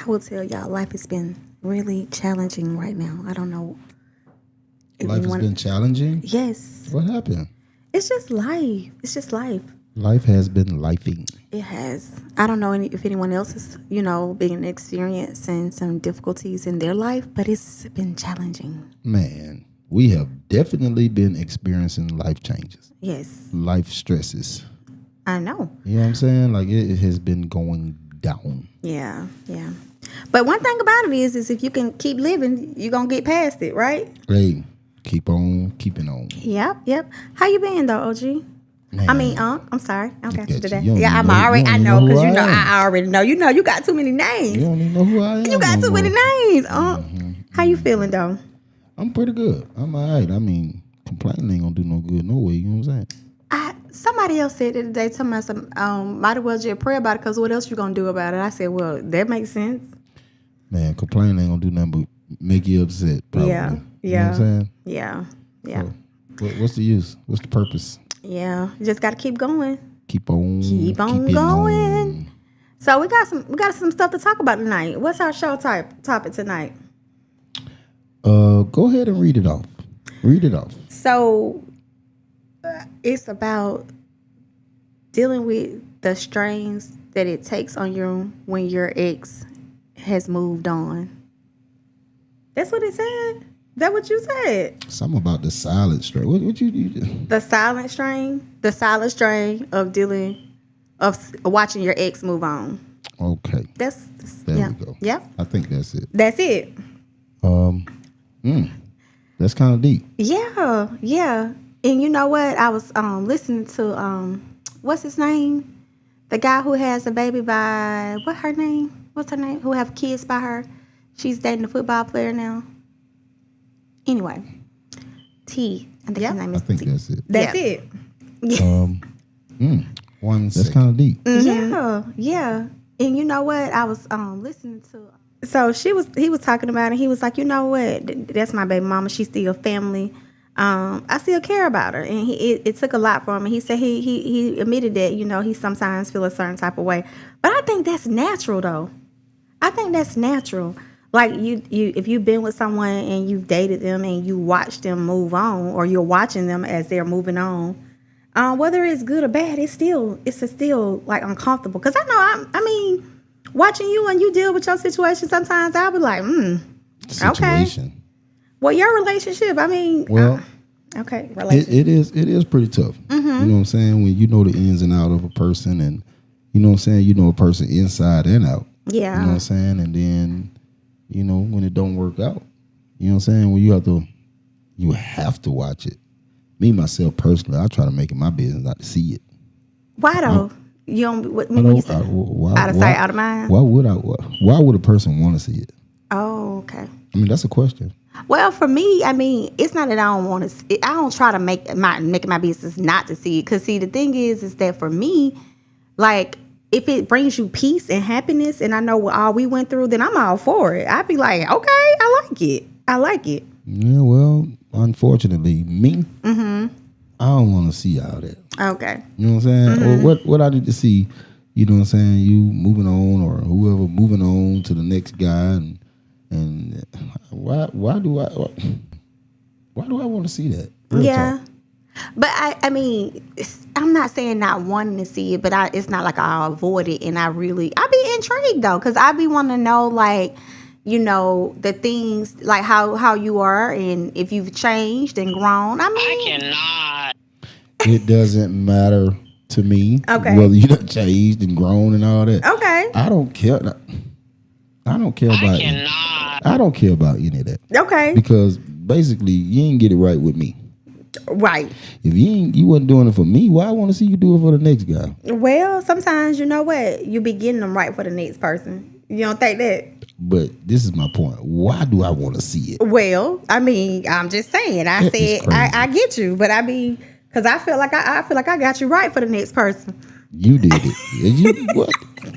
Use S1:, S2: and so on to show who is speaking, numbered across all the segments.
S1: I will tell y'all, life has been really challenging right now. I don't know.
S2: Life has been challenging?
S1: Yes.
S2: What happened?
S1: It's just life. It's just life.
S2: Life has been lifing.
S1: It has. I don't know if anyone else has, been experiencing some difficulties in their life, but it's been challenging.
S2: Man, we have definitely been experiencing life changes.
S1: Yes.
S2: Life stresses.
S1: I know.
S2: You know what I'm saying? Like it has been going down.
S1: Yeah, yeah. But one thing about it is if you can keep living, you're going to get past it, right?
S2: Hey, keep on keeping on.
S1: Yep. How you been though, OG?
S2: Man,
S1: I'm sorry. Okay.
S2: I
S1: know, because I already know. You got too many names.
S2: You don't even know who I am.
S1: You got too many names. How you feeling though?
S2: I'm pretty good. I'm all right. I mean, complaining ain't gonna do no good no way. You know what I'm saying?
S1: Somebody else said the other day, tell me might as well just pray about it because what else you gonna do about it? I said, well, that makes sense.
S2: Man, complaining ain't gonna do nothing but make you upset. Probably.
S1: Yeah.
S2: You know what I'm saying?
S1: Yeah.
S2: So, what's the use? What's the purpose?
S1: Yeah, you just got to keep going.
S2: Keep on
S1: going.
S2: On.
S1: So we got some stuff to talk about tonight. What's our show topic tonight?
S2: Go ahead and read it off.
S1: So it's about dealing with the strains that it takes on you when your ex has moved on. That's what it said. Is that what you said?
S2: Something about the silent strain. What you
S1: The silent strain? The silent strain of watching your ex move on.
S2: Okay.
S1: There
S2: we go.
S1: Yeah.
S2: I think that's it.
S1: That's it.
S2: That's kind of deep.
S1: Yeah. And you know what? I was listening to what's his name? The guy who has a baby by what's her name? Who have kids by her? She's dating a football player now. Anyway, T. I think his name is T.
S2: That's it.
S1: That's it.
S2: That's kind of deep.
S1: Mm-hmm. Yeah. And you know what? I was listening to. So he was talking about it. He was like, you know what? That's my baby mama. She's still family. I still care about her, and it took a lot for him. And he said he admitted that he sometimes feel a certain type of way. But I think that's natural, though. I think that's natural. Like you if you've been with someone and you've dated them and you watch them move on, or you're watching them as they're moving on, whether it's good or bad, it's still like uncomfortable. Because I mean, watching you and you deal with your situation, sometimes I'll be like,
S2: situation.
S1: Okay. Well, your relationship, I mean, okay,
S2: relationship. It is pretty tough. Mm-hmm. You know what I'm saying? When you know the ins and out of a person, and you know what I'm saying, you know a person inside and out.
S1: Yeah.
S2: You know what I'm saying? And then when it don't work out, you know what I'm saying? When you have to watch it. Me, myself, personally, I try to make it my business not to see it.
S1: Why though? You don't, when you say out of sight, out of mind?
S2: Why would a person want to see it?
S1: Oh, okay.
S2: I mean, that's a question.
S1: Well, for me, I mean, it's not that I don't want to. I don't try to make it my business not to see it. Because see, the thing is that for me, like, if it brings you peace and happiness, and I know what all we went through, then I'm all for it. I'd be like, okay, I like it.
S2: Yeah, well, unfortunately, me, I don't want to see all that.
S1: Okay.
S2: You know what I'm saying? Or what I need to see, you know what I'm saying? You moving on, or whoever moving on to the next guy, and why do I want to see that? Real talk.
S1: But I mean, I'm not saying not wanting to see it, but it's not like I'll avoid it. And I be intrigued though, because I be wanting to know, like, the things, like how you are, and if you've changed and grown. I mean, I
S2: cannot. It doesn't matter to me whether you done changed and grown and all that.
S1: Okay.
S2: I don't care. I don't care about. I don't care about any of that.
S1: Okay.
S2: Because basically, you ain't get it right with me.
S1: Right.
S2: If you wasn't doing it for me, why I want to see you do it for the next guy?
S1: Well, sometimes you know what, you be getting them right for the next person. You don't think that?
S2: But this is my point. Why do I want to see it?
S1: Well, I mean, I'm just saying. I get you, but I mean, because I feel like I got you right for the next person.
S2: You did it. Did you? What?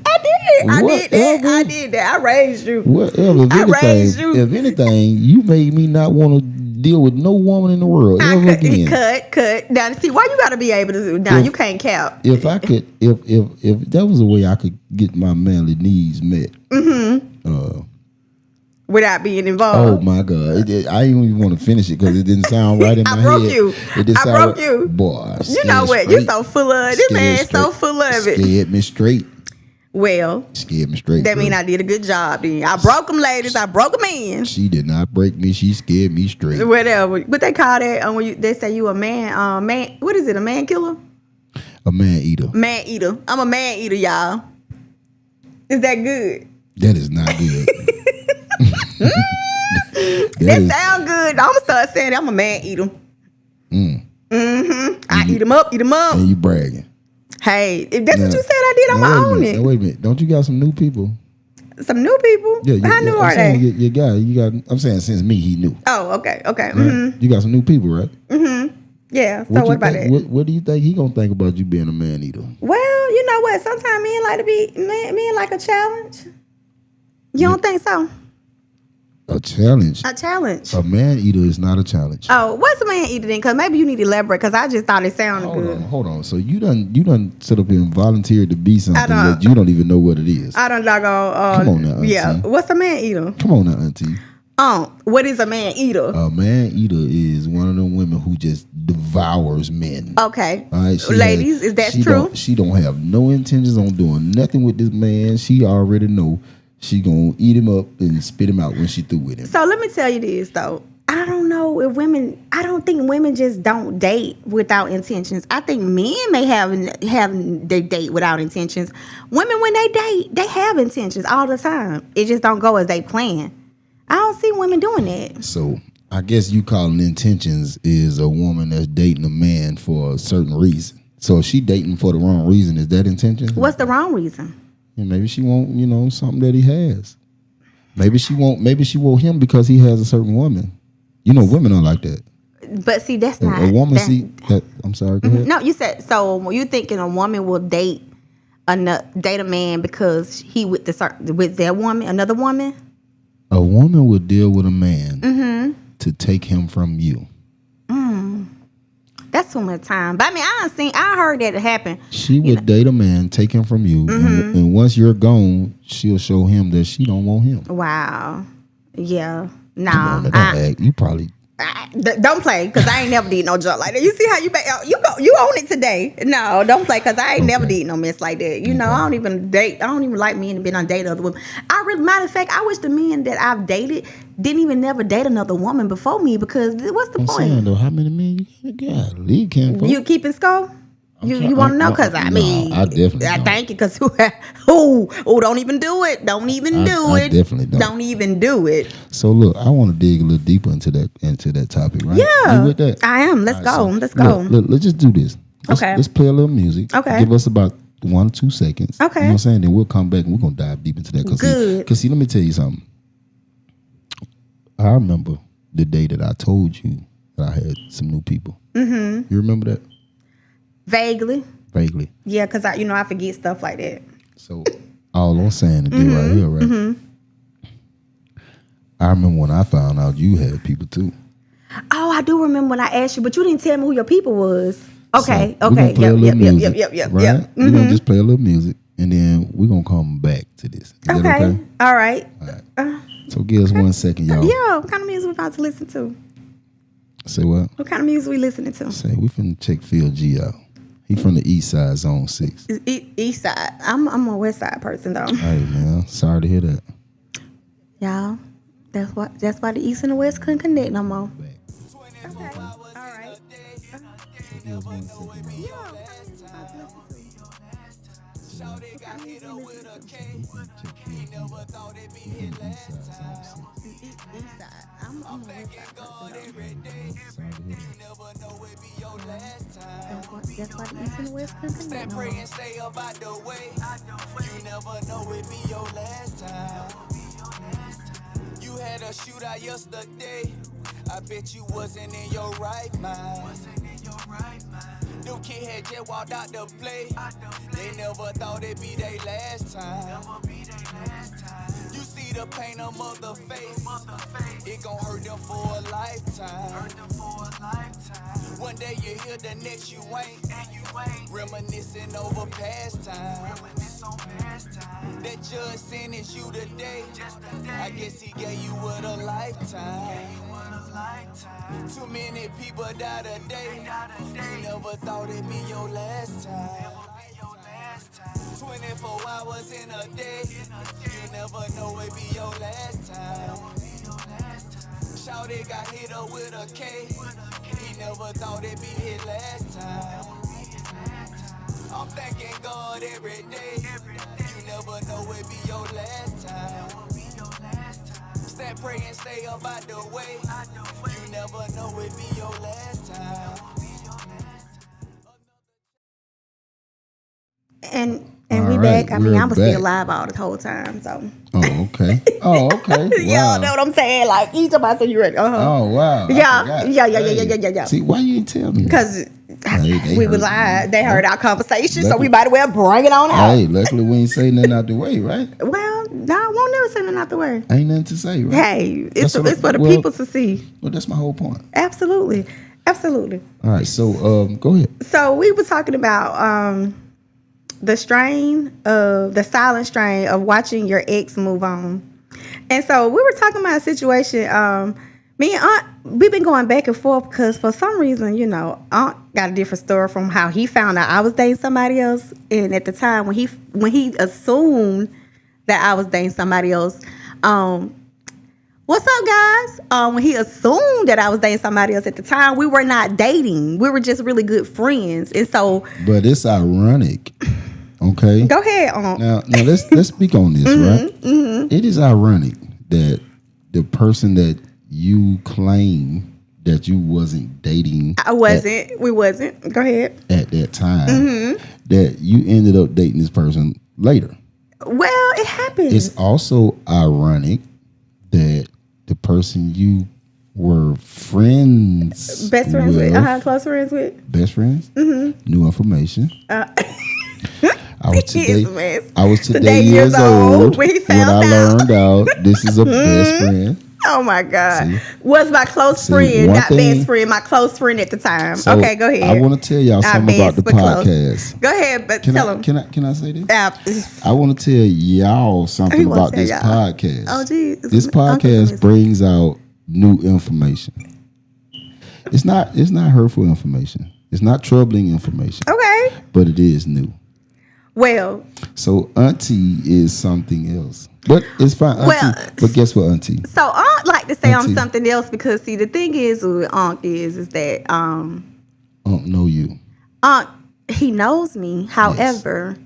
S1: I did that. I raised you.
S2: Whatever. If anything, you made me not want to deal with no woman in the world ever again.
S1: Cut. Now, see, why you got to be able to do? Now, you can't cap.
S2: If I could, if that was a way I could get my manly needs met,
S1: without being
S2: Oh
S1: involved.
S2: my God! I didn't even want to finish it because it didn't sound right in my
S1: I
S2: head.
S1: broke you.
S2: It didn't
S1: I
S2: sound
S1: broke
S2: right.
S1: you.
S2: Boy,
S1: You know what? You so full of it. This man is so full of it.
S2: Scared me straight.
S1: Well,
S2: Scared me straight.
S1: that
S2: bro.
S1: mean I did a good job then. I broke them, ladies. I broke them in.
S2: She did not break me. She scared me straight.
S1: Whatever. What they call that when they say you a man, what is it, a man killer?
S2: A man eater.
S1: Man eater. I'm a man eater, y'all. Is that good?
S2: That is not good.
S1: That sound good. I'm going to start saying that. I'm a man eater. I eat them up,
S2: And you bragging.
S1: Hey, if that's what you said I did, I'm going to own it.
S2: Now, wait a minute. Don't you got some new people?
S1: Some new people?
S2: Yeah,
S1: How new
S2: I'm
S1: are
S2: saying
S1: they?
S2: Your guy, you got. I'm saying since me, he knew.
S1: Oh, okay.
S2: Right?
S1: Mm-hmm.
S2: You got some new people, right?
S1: Yeah. So what about that?
S2: What do you think he gonna think about you being a man eater?
S1: Well, you know what? Sometimes men like a challenge. You don't think so?
S2: A challenge.
S1: A challenge.
S2: A man eater is not a challenge.
S1: Oh, what's a man eater then? Because maybe you need to elaborate. Because I just thought it sounded good.
S2: Hold on. So you done sit up here and volunteered to be something that you don't even know what it is.
S1: I don't
S2: Come on now, auntie.
S1: Yeah. What's a man eater?
S2: Come on now, auntie.
S1: What is a man eater?
S2: A man eater is one of them women who just devours men.
S1: Okay.
S2: All right,
S1: ladies, is that true?
S2: She don't have no intentions on doing nothing with this man. She already know she gonna eat him up and spit him out when she through with him.
S1: So let me tell you this though. I don't know if I don't think women just don't date without intentions. I think men may have they date without intentions. Women, when they date, they have intentions all the time. It just don't go as they plan. I don't see women doing that.
S2: So I guess you calling intentions is a woman that's dating a man for a certain reason. So if she dating for the wrong reason, is that intention?
S1: What's the wrong reason?
S2: And maybe she want, something that he has. Maybe she want him because he has a certain woman. Women are like that.
S1: But see, that's not
S2: a woman. I'm sorry. Go ahead.
S1: No, you said so. You thinking a woman will date a man because he with their woman, another woman?
S2: A woman would deal with a man to take him from you.
S1: That's too much time. But I mean, I heard that it happened.
S2: She would date a man, take him from you, and once you're gone, she'll show him that she don't want him.
S1: Wow. Yeah. Nah.
S2: Come on, don't act. You probably
S1: don't play because I ain't never did no junk like that. You see how you own it today? No, don't play because I ain't never did no mess like that. I don't even date. I don't even like men to be on date other women. Matter of fact, I wish the men that I've dated didn't even never date another woman before me because what's the point?
S2: Saying though, how many men you got? Leave Kim.
S1: You keeping score? You want to know? Because I
S2: definitely
S1: I thank you. Because who don't even do it. Don't even do it.
S2: I definitely don't.
S1: Don't even do it.
S2: So look, I want to dig a little deeper into that topic, right?
S1: Yeah,
S2: you with that?
S1: I am. Let's go. Let's go.
S2: Look, let's just do this. Let's play a little music.
S1: Okay.
S2: Give us about 1 or 2 seconds.
S1: Okay.
S2: You know what I'm saying? Then we'll come back and we're gonna dive deep into that. Because see, let me tell you something. I remember the day that I told you that I had some new people. Mm-hmm. You remember that?
S1: Vaguely. Yeah, because I forget stuff like that.
S2: So all I'm saying today right here, right? Mm-hmm. I remember when I found out you had people too.
S1: Oh, I do remember when I asked you, but you didn't tell me who your people was. Okay.
S2: So we're gonna play a little music,
S1: Yep.
S2: Right? Mm-hmm. We're gonna just play a little music and then we're gonna come back to this. Is that okay?
S1: All right.
S2: So give us 1 second, y'all.
S1: Yeah, what kind of music we about to listen to?
S2: Say what?
S1: What kind of music we listening to?
S2: Say we finna check Phil G out. He from the East Side, Zone 6.
S1: East Side. I'm a West Side person though.
S2: Hey man, sorry to hear that.
S1: Y'all, that's why the East and the West couldn't connect no more. Okay. All right.
S3: Shawty got hit up with a K. He never thought it'd be his last time.
S1: East Side. I'm a West Side
S3: God
S1: person.
S3: every day. You never know it be your last time.
S1: That's why the East and the West couldn't connect
S3: Stand
S1: no
S3: pray
S1: more.
S3: and stay up out the way. You never know it be your last time. You had a shootout yesterday. I bet you wasn't in your right mind. Them kid had just walked out to play. They never thought it'd be their last time. You see the pain on mother face. It gon' hurt them for a lifetime. One day you hear, the next you ain't. Reminiscing over past time. That judge sentenced you today. I guess he gave you what a lifetime. Too many people die today. You never thought it'd be your last time. 24 hours in a day. You never know it'd be your last time. Shawty got hit up with a K. He never thought it'd be his last time. I'm thanking God every day. You never know it'd be your last time. Stand, pray, and stay up out the way. You never know it'd be your last time.
S1: And we
S2: right,
S1: back. I mean, I was
S2: back.
S1: still live all the whole time, so.
S2: Oh, okay. Oh, okay. Wow.
S1: Y'all know what I'm saying? Like, each of us, so you ready?
S2: Oh, wow. I
S1: Yeah,
S2: forgot.
S1: yeah.
S2: See, why you didn't tell me?
S1: Because
S2: They
S1: we were
S2: heard
S1: live.
S2: me.
S1: They heard our conversation, so
S2: Luckily-
S1: we might as well bring it on out.
S2: Hey, luckily we ain't say nothing out the way, right?
S1: Well, no, I won't never say nothing out the way.
S2: Ain't nothing to say, right?
S1: Hey, it's
S2: That's what
S1: for the
S2: well-
S1: people to see.
S2: Well, that's my whole point.
S1: Absolutely. Absolutely.
S2: All right, so go ahead.
S1: So we were talking about the silent strain of watching your ex move on. And so we were talking about a situation. Me and Aunt, we've been going back and forth because for some reason, you know, Aunt got a different story from how he found out I was dating somebody else. And at the time when he assumed that I was dating somebody else, what's up, guys? When he assumed that I was dating somebody else at the time, we were not dating. We were just really good friends. And so,
S2: But it's ironic, okay?
S1: go ahead, Aunt.
S2: Now let's speak on this, right? It is ironic that the person that you claim that you wasn't dating,
S1: We wasn't. Go ahead.
S2: at that time, that you ended up dating this person later.
S1: Well, it happens.
S2: It's also ironic that the person you were friends,
S1: Best friends with, close friends with.
S2: best friends, new information. I was today,
S1: Yes,
S2: I was today
S1: Today
S2: years old
S1: when he
S2: when
S1: found
S2: I
S1: out.
S2: learned out this is a best friend.
S1: Oh my God.
S2: See?
S1: Was my close
S2: See,
S1: friend,
S2: one
S1: not
S2: thing-
S1: best friend, my close friend at the time.
S2: So
S1: Okay, go ahead.
S2: I want to tell y'all
S1: Our
S2: something about the
S1: best, but close.
S2: podcast.
S1: Go ahead, but
S2: Can
S1: tell
S2: I,
S1: him.
S2: can I say this? I want to tell y'all something
S1: He wanna
S2: about
S1: tell
S2: this
S1: y'all.
S2: podcast.
S1: Oh, geez.
S2: This
S1: Uncle's
S2: podcast
S1: amazing.
S2: brings out new information. It's not hurtful information. It's not troubling information,
S1: Okay.
S2: but it is new.
S1: Well,
S2: So auntie is something else, but it's fine. Auntie,
S1: Well,
S2: but guess what, auntie?
S1: so Aunt like to say I'm
S2: Auntie.
S1: something else because see the thing is with Aunt is that
S2: I don't know you.
S1: Aunt he knows me. However,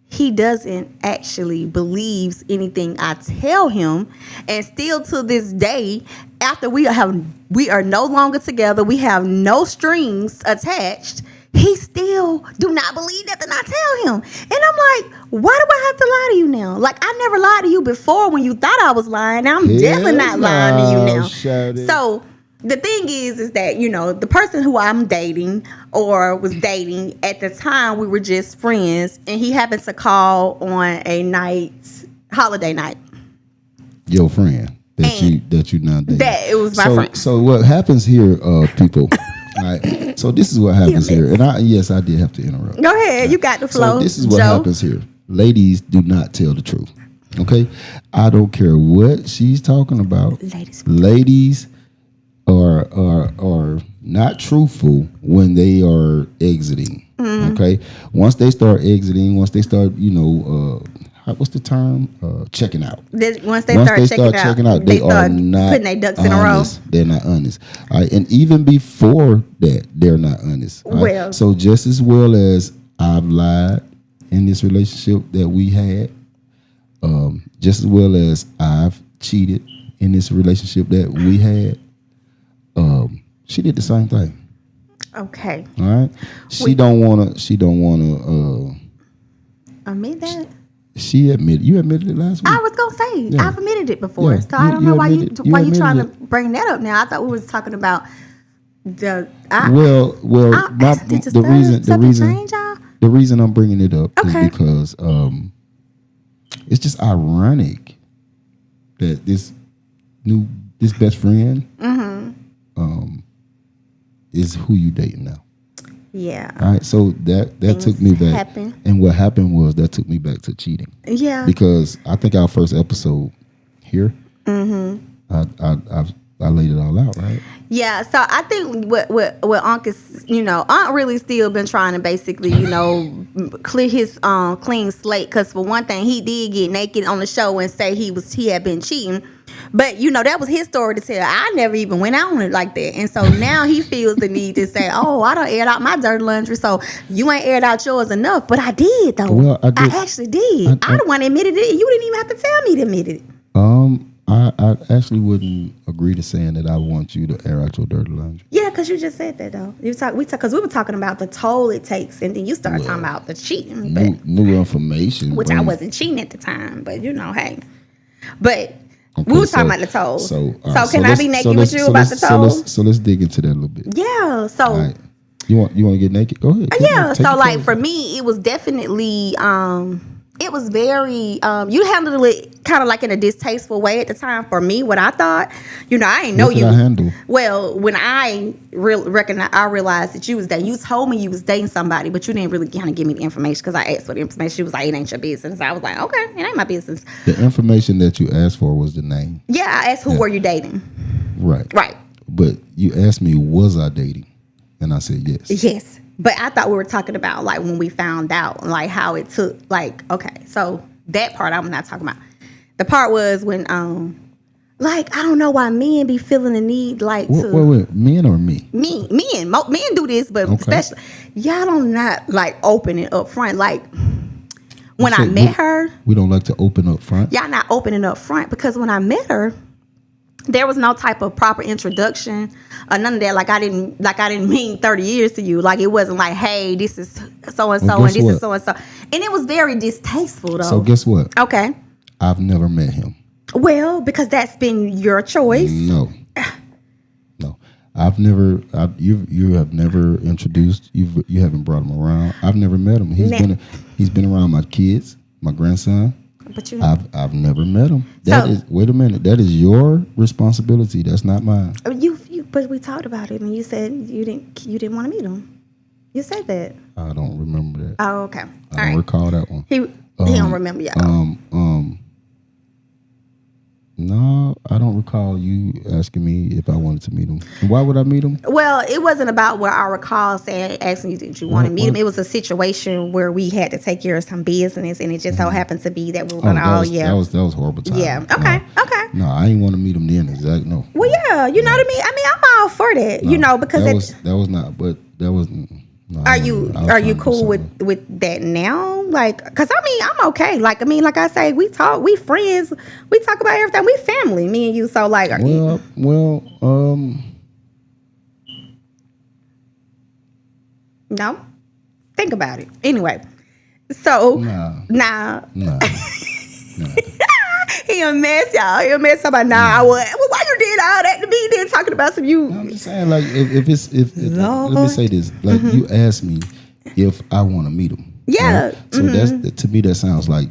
S1: he doesn't actually believes anything I tell him, and still to this day, after we are no longer together, we have no strings attached. He still do not believe nothing I tell him, and I'm like, why do I have to lie to you now? Like I never lied to you before when you thought I was lying. Now I'm definitely not lying to you now.
S2: Shawty.
S1: So the thing is that, you know, the person who I'm dating or was dating at the time, we were just friends, and he happened to call on a holiday night.
S2: Your friend that you now dating.
S1: That it was my
S2: so,
S1: friend.
S2: So what happens here, people? All right. So this is what happens here, and I did have to interrupt.
S1: Go ahead, you got the flow.
S2: So this is what
S1: Joe.
S2: happens here. Ladies do not tell the truth. Okay, I don't care what she's talking about. Ladies are not truthful when they are exiting.
S1: Mm-hmm.
S2: Okay, once they start exiting, once they start, what's the term? Checking out.
S1: Once they start checking out,
S2: they are
S1: start
S2: not
S1: putting their ducks in a row.
S2: honest. They're not honest. All right, and even before that, they're not honest. All right?
S1: Well-
S2: So just as well as I've lied in this relationship that we had, just as well as I've cheated in this relationship that we had, she did the same thing.
S1: Okay,
S2: All right, she don't wanna.
S1: admit that.
S2: She admitted. You admitted it last week.
S1: I was gonna say
S2: Yeah.
S1: I've admitted it before,
S2: Yeah,
S1: so I don't
S2: you
S1: know why you
S2: admitted- you
S1: trying to
S2: admitted
S1: bring that up now. I thought we was talking about the.
S2: Well,
S1: did
S2: the reason
S1: change, y'all?
S2: the reason I'm bringing it up
S1: Okay.
S2: is because it's just ironic that this best friend is who you dating now.
S1: Yeah.
S2: All right, so that took me back.
S1: happen.
S2: And what happened was that took me back to cheating.
S1: Yeah.
S2: Because I think our first episode here, I laid it all out, right?
S1: Yeah, so I think what Unc is, Unc really still been trying to basically, clear his clean slate. Because for one thing, he did get naked on the show and say he had been cheating. But, that was his story to tell. I never even went out on it like that. And so now he feels the need to say, oh, I done aired out my dirty laundry, so you ain't aired out yours enough. But I did, though. Well, I actually did. I the one that admitted it. You didn't even have to tell me to admit it.
S2: I actually wouldn't agree to saying that I want you to air out your dirty laundry.
S1: Yeah, because you just said that, though. Because we were talking about the toll it takes, and then you started talking about the cheating.
S2: New information.
S1: Which I wasn't cheating at the time, but, hey. But... Okay, we were talking about the toll. So can I be naked with you about the toll?
S2: So let's dig into that a little bit.
S1: Yeah. So
S2: right. You want to get naked? Go ahead.
S1: Yeah. So like for me, it was definitely it was very you handled it kind of like in a distasteful way at the time for me. What I thought, I ain't know you.
S2: I handle?
S1: Well, when I realized that you was dating. You told me you was dating somebody, but you didn't really kind of give me the information because I asked for the information. She was like, "It ain't your business." I was like, "Okay, it ain't my business."
S2: The information that you asked for was the name.
S1: Yeah, I asked who were you dating.
S2: Right.
S1: Right.
S2: But you asked me, was I dating, and I said yes.
S1: Yes. But I thought we were talking about like when we found out, like how it took, like, okay, so that part I'm not talking about. The part was when, like, I don't know why men be feeling the need, like, to.
S2: Wait, men or me?
S1: Men do this, but especially, y'all don't not, like, open it up front. Like, when I met her.
S2: We don't like to open up front?
S1: Y'all not opening up front because when I met her, there was no type of proper introduction or none of that. Like I didn't mean 30 years to you. Like it wasn't like, hey, this is so and so and this is so and so. And it was very distasteful though.
S2: So guess what?
S1: Okay.
S2: I've never met him.
S1: Well, because that's been your choice.
S2: No. I've never. You have never introduced. You haven't brought him around. I've never met him. He's been around my kids, my grandson. But I've never met him. Wait a minute. That is your responsibility. That's not mine.
S1: But we talked about it, and you said you didn't want to meet him. You said that.
S2: I don't remember that.
S1: Oh, okay.
S2: I don't recall that one.
S1: He don't remember y'all.
S2: No, I don't recall you asking me if I wanted to meet him. And why would I meet him?
S1: Well, it wasn't about where I recall asking you did you want to meet him. It was a situation where we had to take care of some business, and it just so happened to be that we were going to
S2: that was horrible time.
S1: Yeah. Okay.
S2: No, I didn't want to meet him then. Exactly. No.
S1: Well, yeah. You know what I mean? I mean, I'm all for that. Because
S2: that was not. But that wasn't. No,
S1: are you cool with that now? Like, cause I mean, I'm okay. Like, I mean, like I say, we talk, we friends, we talk about everything. We family, me and you. So, like, no, think about it. Anyway, so nah. He a mess, y'all. He a mess. About why you did all that to me? Then talking about some you.
S2: I'm just saying, like, if let me say this, like, you asked me if I want to meet him.
S1: Yeah.
S2: Right? So that's to me that sounds like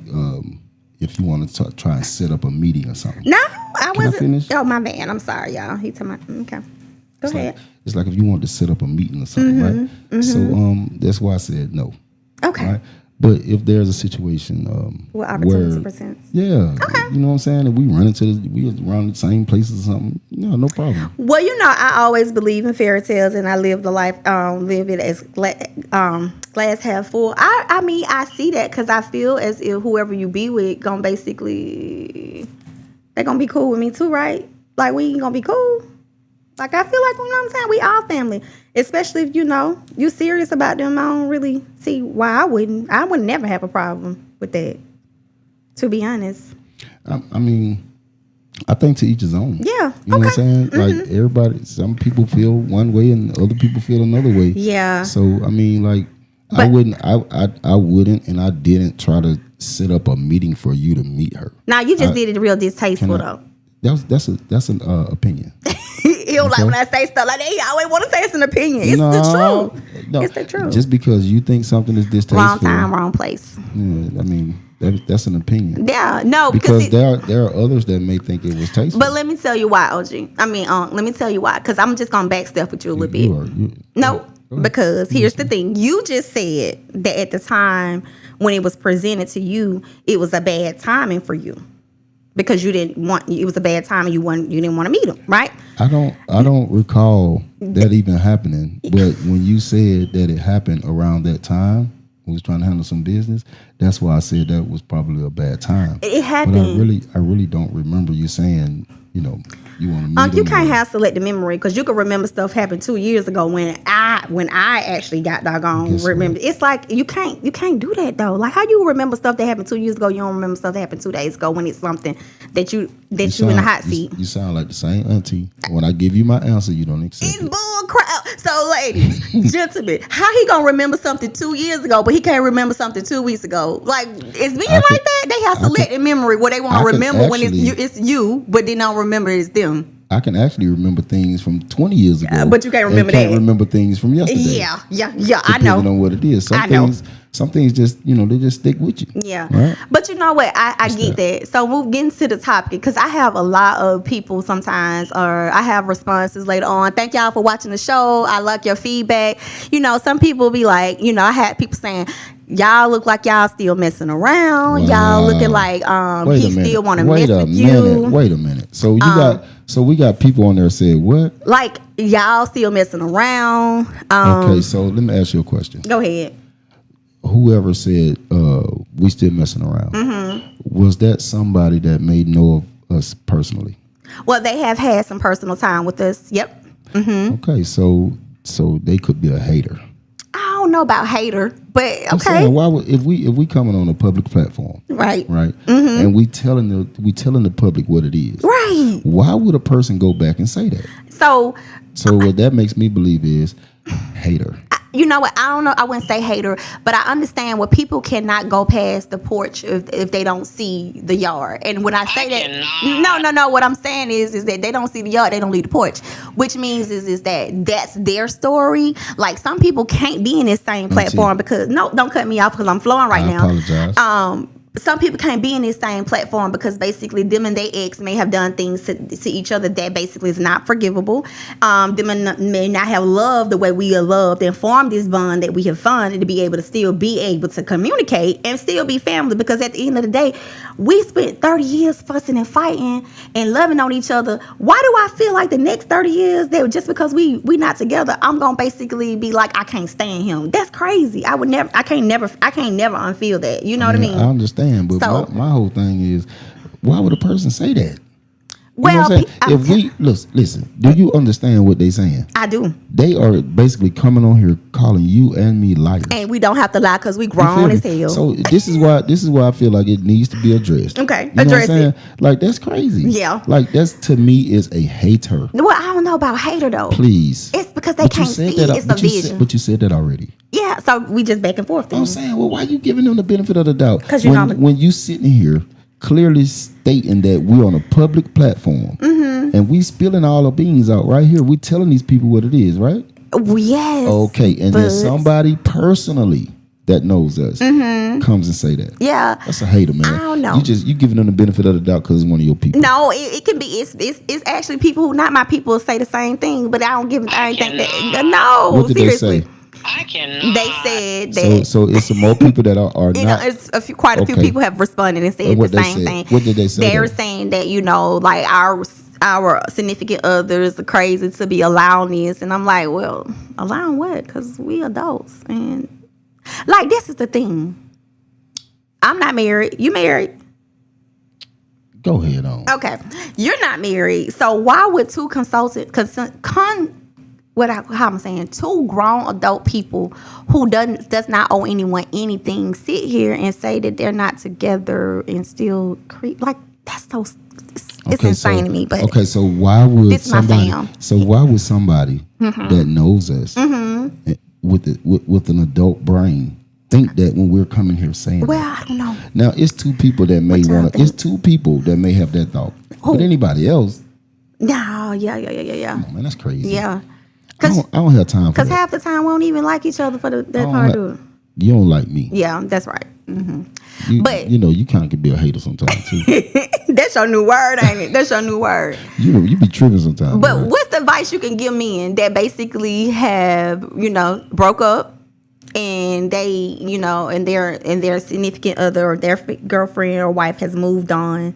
S2: if you want to try and set up a meeting or something.
S1: No, I wasn't.
S2: I finish?
S1: Oh, my bad. I'm sorry, y'all. He told me. Okay, go ahead.
S2: It's like if you wanted to set up a meeting or something, right? Mm-hmm. So that's why I said no.
S1: Okay.
S2: Right? But if there's a situation
S1: where opportunity presents,
S2: yeah, okay. You know what I'm saying? If we run around the same places or something, no problem.
S1: Well, I always believe in fairy tales, and I live the life, live it as glass half full. I mean, I see that because I feel as if whoever you be with they're gonna be cool with me too, right? Like we gonna be cool. Like I feel like, you know what I'm saying? We all family. Especially if you serious about them. I don't really see why I wouldn't never have a problem with that, to be honest.
S2: I mean, I think to each his own.
S1: Yeah.
S2: You know what I'm saying? Mm-hmm. Like everybody, some people feel one way and other people feel another way.
S1: Yeah.
S2: So I mean, like, I wouldn't and I didn't try to set up a meeting for you to meet her.
S1: Now you just did it real distasteful though.
S2: That's an opinion.
S1: He don't like when I say stuff like that. He always want to say it's an opinion. It's the truth.
S2: No,
S1: it's the truth.
S2: Just because you think something is distasteful.
S1: Wrong time, wrong place.
S2: Yeah, I mean, that's an opinion.
S1: Yeah, no.
S2: Because there are others that may think it was tasteful.
S1: But let me tell you why, OG. I mean, let me tell you why. Because I'm just going to backstep with you a little bit.
S2: No.
S1: Because here's the thing. You just said that at the time when it was presented to you, it was a bad timing for you. Because it was a bad time and you didn't want to meet him, right?
S2: I don't recall that even happening. But when you said that it happened around that time, we was trying to handle some business, that's why I said that was probably a bad time.
S1: It happened.
S2: But I really don't remember you saying, you want to meet
S1: You
S2: him.
S1: can't have select the memory because you can remember stuff happened 2 years ago when I actually got doggone remember. It's like you can't do that though. Like how you remember stuff that happened 2 years ago, you don't remember stuff that happened 2 days ago when it's something that you in the hot seat.
S2: You sound like the same auntie. When I give you my answer, you don't accept
S1: It's
S2: it.
S1: bull crap. So ladies, gentlemen, how he gonna remember something 2 years ago, but he can't remember something 2 weeks ago? Like it's being like that. They have selective memory where they want to remember when it's you, but they don't remember it's them.
S2: I can actually remember things from 20 years ago.
S1: But you can't remember that.
S2: Can't remember things from yesterday.
S1: Yeah, I know.
S2: Depending on what it is. Some things just, they just stick with you.
S1: Yeah.
S2: Right?
S1: But you know what? I get that. So we'll get into the topic because I have a lot of people sometimes, or I have responses later on. Thank y'all for watching the show. I like your feedback. Some people be like, I had people saying, y'all look like y'all still messing around. Wow. Y'all looking like he still want to mess with you.
S2: Wait a minute. So we got people on there saying what?
S1: Like y'all still messing around.
S2: Okay, so let me ask you a question.
S1: Go ahead.
S2: Whoever said we still messing around, was that somebody that may know of us personally?
S1: Well, they have had some personal time with us. Yep.
S2: Okay, so they could be a hater.
S1: I don't know about hater, but okay.
S2: I'm saying, why would, if we coming on a public platform,
S1: right,
S2: and we telling the public what it is,
S1: right?
S2: Why would a person go back and say that?
S1: So
S2: what that makes me believe is hater.
S1: You know what? I don't know. I wouldn't say hater, but I understand what people cannot go past the porch if they don't see the yard. And when I say no. What I'm saying is that they don't see the yard, they don't leave the porch, which means is that that's their story. Like some people can't be in this same platform because don't cut me off because I'm flowing right now.
S2: I apologize.
S1: Some people can't be in this same platform because basically them and their ex may have done things to each other that basically is not forgivable. Them may not have loved the way we have loved and formed this bond that we have formed to be able to still be able to communicate and still be family, because at the end of the day, we spent 30 years fussing and fighting and loving on each other. Why do I feel like the next 30 years that just because we not together, I'm gonna basically be like, I can't stand him? That's crazy. I can't never unfeel that. You know what I mean?
S2: I understand. But my whole thing is, why would a person say that?
S1: Well,
S2: if we listen, do you understand what they're saying?
S1: I do.
S2: They are basically coming on here calling you and me liars,
S1: and we don't have to lie because we grown as hell.
S2: So this is why I feel like it needs to be addressed.
S1: Okay,
S2: address it. Like that's crazy.
S1: Yeah,
S2: like that's to me is a hater.
S1: Well, I don't know about hater though.
S2: Please,
S1: it's because they can't see it's a vision.
S2: But you said that already.
S1: Yeah, so we just back and forth.
S2: I'm saying, well, why are you giving them the benefit of the doubt?
S1: Because
S2: when you sitting here clearly stating that we're on a public platform and we spilling all our beans out right here, we telling these people what it is, right?
S1: Yes.
S2: Okay, and then somebody personally that knows us comes and say that.
S1: Yeah,
S2: that's a hater, man.
S1: I don't know.
S2: You giving them the benefit of the doubt because it's one of your people.
S1: No, it can be. It's actually people who not my people say the same thing, but I don't give. I think that. No,
S2: what did
S1: seriously.
S2: They say?
S4: I cannot.
S1: They said that.
S2: So it's some more people that are not.
S1: It's quite a few people have responded and said the same thing.
S2: What did they say?
S1: They're saying that like our significant others are crazy to be allowing this, and I'm like, well, allowing what? Because we adults, and like this is the thing. I'm not married. You married?
S2: Go ahead on.
S1: Okay, you're not married, so why would two two grown adult people who does not owe anyone anything sit here and say that they're not together and still creep? Like that's so it's insane to me. But
S2: okay, so why would somebody that knows us with an adult brain think that when we're coming here saying
S1: I don't know.
S2: Now it's two people that may have that thought. But anybody else?
S1: Yeah.
S2: Oh, man, that's crazy.
S1: Yeah.
S2: I don't have time for that.
S1: Because half the time we don't even like each other for that part of it.
S2: You don't like me.
S1: Yeah, that's right.
S2: But you kind of can be a hater sometimes too.
S1: That's your new word, ain't it? That's your new word.
S2: You be tripping sometimes.
S1: But
S2: man.
S1: what's the advice you can give men that basically have, broke up and they, and their significant other or their girlfriend or wife has moved on?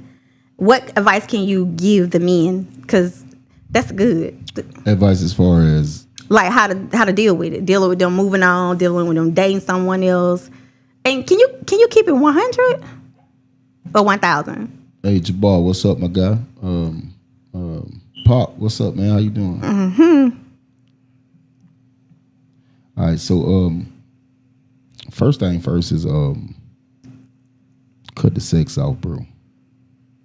S1: What advice can you give the men? Because that's good.
S2: Advice as far as
S1: Like how to deal with it, dealing with them moving on, dealing with them dating someone else. And can you keep it 100 or 1,000?
S2: hey Jabbar, what's up, my guy? Pop, what's up, man? How you doing? All right, so first thing first is cut the sex off, bro.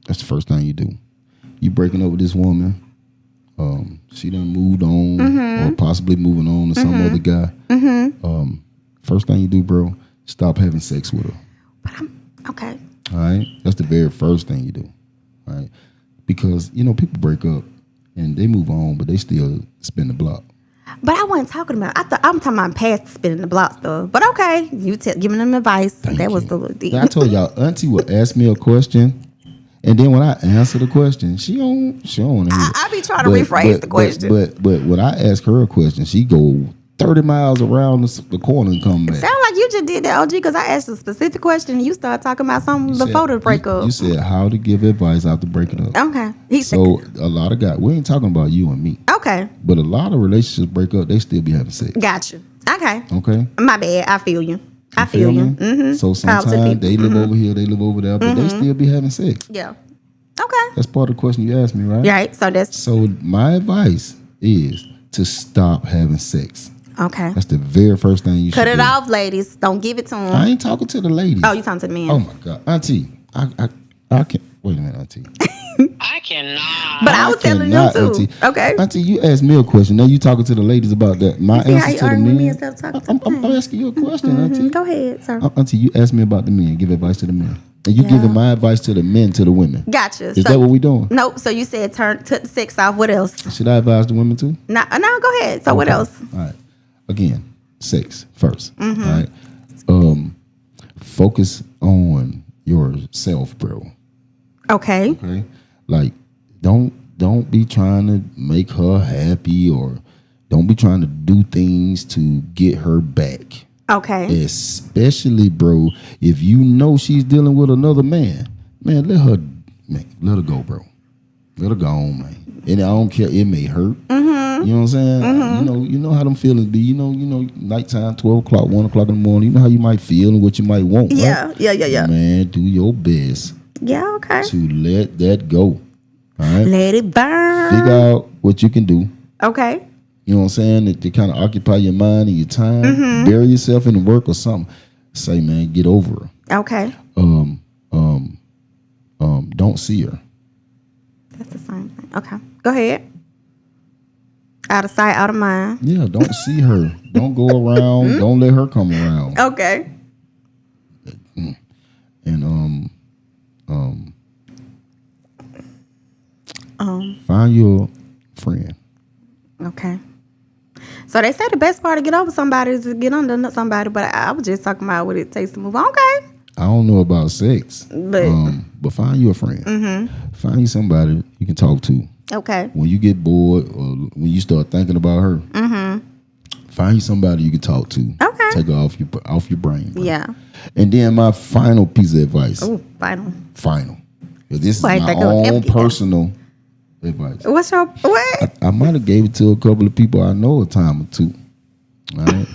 S2: That's the first thing you do. You breaking up with this woman. She done moved on or possibly moving on to some other guy. First thing you do, bro, stop having sex with her.
S1: But okay.
S2: All right? That's the very first thing you do. All right? Because, people break up and they move on, but they still spin the block.
S1: But I wasn't talking about. I'm talking about past spinning the block stuff. But okay, you giving them advice. That was the little deal.
S2: I told y'all, Auntie would ask me a question, and then when I answer the question, she don't want to hear.
S1: I be trying to rephrase the question.
S2: But when I ask her a question, she go 30 miles around the corner and come back.
S1: Sound like you just did that, OG, because I asked a specific question and you started talking about something before the breakup.
S2: You said how to give advice after breaking up.
S1: Okay.
S2: So a lot of guys, we ain't talking about you and me.
S1: Okay.
S2: But a lot of relationships break up, they still be having sex.
S1: Got you. Okay.
S2: Okay.
S1: My bad. I feel you. I feel you. Mm-hmm.
S2: So sometimes they live over here, they live over there, but they still be having sex.
S1: Yeah. Okay.
S2: That's part of the question you asked me, right?
S1: Right. So
S2: my advice is to stop having sex.
S1: Okay.
S2: That's the very first thing you should do.
S1: Cut it off, ladies. Don't give it to them.
S2: I ain't talking to the ladies.
S1: Oh, you talking to the men.
S2: Oh my God. Auntie, I can't. Wait a minute, Auntie.
S4: I cannot.
S1: But I was telling them too.
S2: Auntie.
S1: Okay.
S2: Auntie, you asked me a question. Now you talking to the ladies about that. My
S1: See how
S2: answer
S1: you
S2: to the
S1: arguing with me
S2: men.
S1: instead of talking to
S2: I'm asking you a question, Auntie.
S1: Go ahead, sir.
S2: Auntie, you asked me about the men. Give advice to the men. And you
S1: Yeah.
S2: giving my advice to the men to the women.
S1: Gotcha.
S2: Is that what we doing?
S1: Nope. So you said cut the sex off. What else?
S2: Should I advise the women too?
S1: No, go ahead. So what else?
S2: All right. Again, sex first.
S1: Mm-hmm.
S2: All right. Focus on yourself, bro.
S1: Okay.
S2: Okay. Like, don't be trying to make her happy or don't be trying to do things to get her back.
S1: Okay.
S2: Especially, bro, if you know she's dealing with another man, let her go, bro. Let her go on, man. And I don't care. It may hurt. You know what I'm saying? You know how them feelings be. You know, nighttime, 12 o'clock, 1 o'clock in the morning. You know how you might feel and what you might want.
S1: Yeah,
S2: right?
S1: yeah.
S2: Man, do your best
S1: Yeah, okay.
S2: to let that go. All right.
S1: Let it burn.
S2: Figure out what you can do.
S1: Okay.
S2: You know what I'm saying? To kind of occupy your mind and your time. Bury yourself in work or something. Say, man, get over her.
S1: Okay.
S2: Don't see her.
S1: That's the same thing. Okay. Go ahead. Out of sight, out of mind.
S2: Yeah, don't see her. Don't go around. Don't let her come around.
S1: Okay.
S2: And find your friend.
S1: Okay. So they say the best part to get over somebody is to get under somebody, but I was just talking about what it takes to move on. Okay.
S2: I don't know about sex,
S1: But
S2: find you a friend. Find you somebody you can talk to.
S1: okay.
S2: When you get bored or when you start thinking about her, find you somebody you can talk to.
S1: Okay.
S2: Take her off your brain. Bro.
S1: Yeah.
S2: And then my final piece of advice.
S1: Oh, final.
S2: Final. 'Cause this is
S1: Wait,
S2: my
S1: that go
S2: own
S1: empty.
S2: personal advice.
S1: What's your what?
S2: I might have gave it to a couple of people I know a time or two. All right.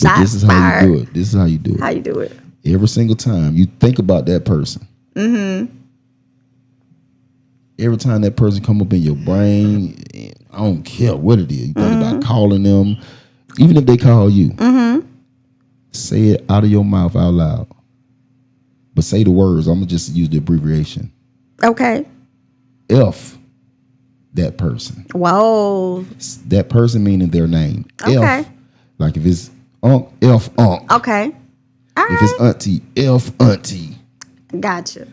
S2: But this is how you do it. This is how you do it.
S1: How you do it?
S2: Every single time you think about that person. Every time that person come up in your brain, I don't care what it is. You think about calling them, even if they call you. Say it out of your mouth out loud. But say the words. I'm gonna just use the abbreviation.
S1: Okay.
S2: F that person.
S1: Whoa.
S2: That person meaning their name.
S1: Okay.
S2: F. Like if it's Unc, F Unc.
S1: Okay. All
S2: If
S1: right.
S2: it's Auntie, F Auntie.
S1: Gotcha.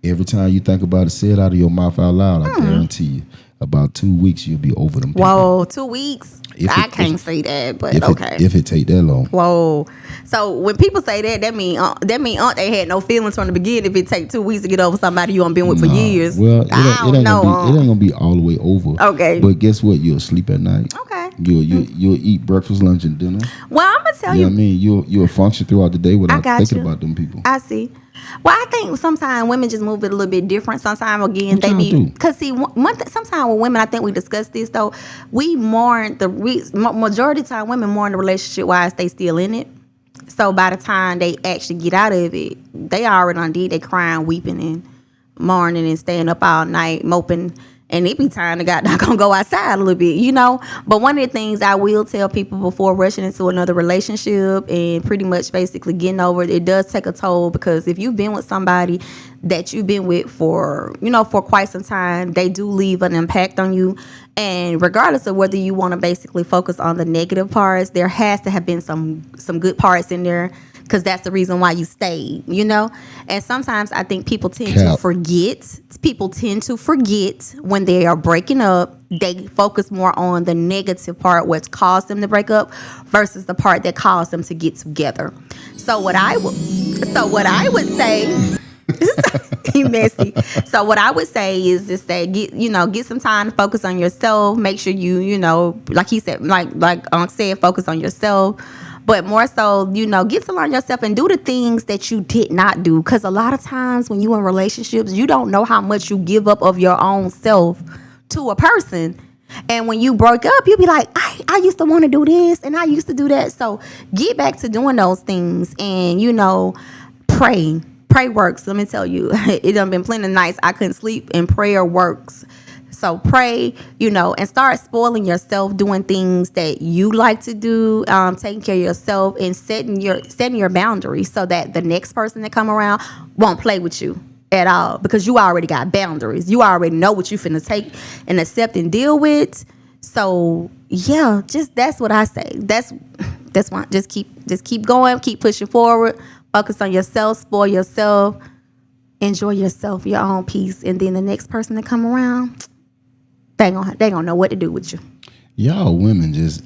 S2: Every time you think about it, say it out of your mouth out loud. I guarantee you, about 2 weeks you'll be over them people.
S1: Whoa, 2 weeks? I can't say that, but okay.
S2: If it take that long.
S1: Whoa. So when people say that mean they had no feelings from the beginning if it take 2 weeks to get over somebody you ain't been with for years.
S2: Well, it ain't gonna be all the way over.
S1: Okay.
S2: But guess what? You'll sleep at night.
S1: Okay.
S2: You'll eat breakfast, lunch, and dinner.
S1: Well, I'm gonna tell you.
S2: What I mean? You'll function throughout the day without thinking about them people.
S1: I see. Well, I think sometimes women just move it a little bit different. Sometimes again they be because see sometimes with women I think we discussed this though. We mourn majority of the time women mourn the relationship while they still in it. So by the time they actually get out of it, they already done did. They crying, weeping, and mourning and staying up all night moping. And it be time to gonna go outside a little bit, you know. But one of the things I will tell people before rushing into another relationship and pretty much basically getting over it does take a toll, because if you've been with somebody that you've been with for quite some time, they do leave an impact on you. And regardless of whether you want to basically focus on the negative parts, there has to have been some good parts in there, because that's the reason why you stayed, you know? And sometimes I think people tend to forget. People tend to forget when they are breaking up. They focus more on the negative part, what's caused them to break up, versus the part that caused them to get together. So what I would say, you messy. So what I would say is just that get some time to focus on yourself. Make sure you like he said, like said, focus on yourself. But more so, get to learn yourself and do the things that you did not do. Because a lot of times when you in relationships, you don't know how much you give up of your own self to a person. And when you broke up, you'll be like, I used to want to do this and I used to do that. So get back to doing those things and, pray. Pray works. Let me tell you, it done been plenty of nights I couldn't sleep, and prayer works. So pray, and start spoiling yourself, doing things that you like to do, taking care of yourself, and setting your boundaries so that the next person that come around won't play with you at all, because you already got boundaries. You already know what you finna take and accept and deal with. So yeah, that's what I say. That's why just keep going, keep pushing forward, focus on yourself, spoil yourself, enjoy yourself, your own peace, and then the next person that come around, they gonna know what to do with you.
S2: Y'all women just